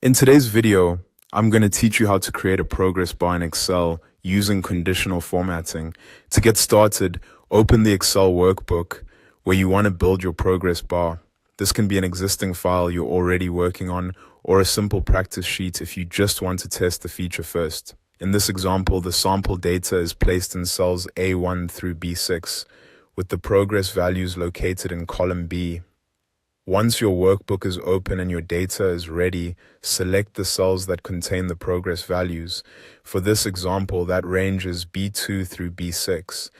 In today's video, I'm going to teach you how to create a progress bar in Excel using conditional formatting. To get started, open the Excel workbook where you want to build your progress bar. This can be an existing file you're already working on or a simple practice sheet if you just want to test the feature first. In this example, the sample data is placed in cells A1 through B6, with the progress values located in column B. Once your workbook is open and your data is ready, select the cells that contain the progress values. For this example, that range is B2 through B6.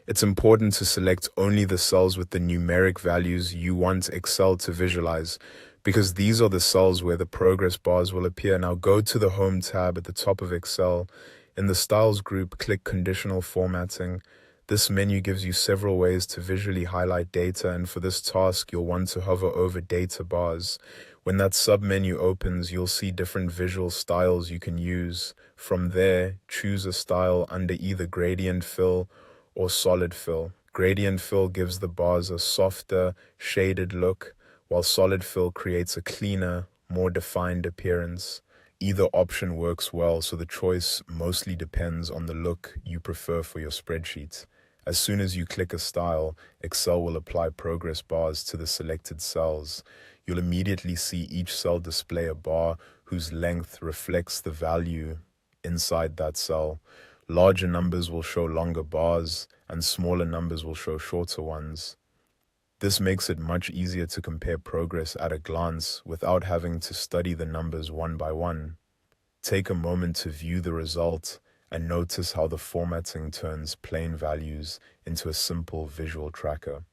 It's important to select only the cells with the numeric values you want Excel to visualize, because these are the cells where the progress bars will appear. Now go to the Home tab at the top of Excel. In the Styles group, click Conditional Formatting. This menu gives you several ways to visually highlight data, and for this task, you'll want to hover over data bars. When that sub-menu opens, you'll see different visual styles you can use. From there, choose a style under either gradient fill or solid fill. Gradient fill gives the bars a softer, shaded look, while solid fill creates a cleaner, more defined appearance. Either option works well, so the choice mostly depends on the look you prefer for your spreadsheet. As soon as you click a style, Excel will apply progress bars to the selected cells. You'll immediately see each cell display a bar whose length reflects the value inside that cell. Larger numbers will show longer bars, and smaller numbers will show shorter ones. This makes it much easier to compare progress at a glance without having to study the numbers one by one. Take a moment to view the result and notice how the formatting turns plain values into a simple visual tracker.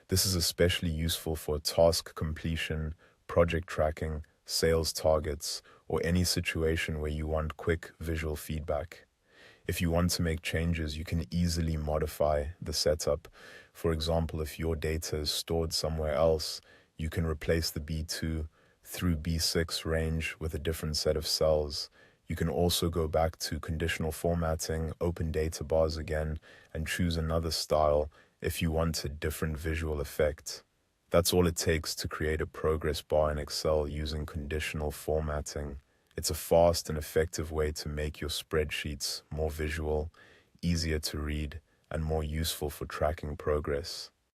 This is especially useful for task completion, project tracking, sales targets, or any situation where you want quick visual feedback. If you want to make changes, you can easily modify the setup. For example, if your data is stored somewhere else, you can replace the B2 through B6 range with a different set of cells. You can also go back to conditional formatting, open data bars again, and choose another style if you want a different visual effect. That's all it takes to create a progress bar in Excel using conditional formatting. It's a fast and effective way to make your spreadsheets more visual, easier to read, and more useful for tracking progress.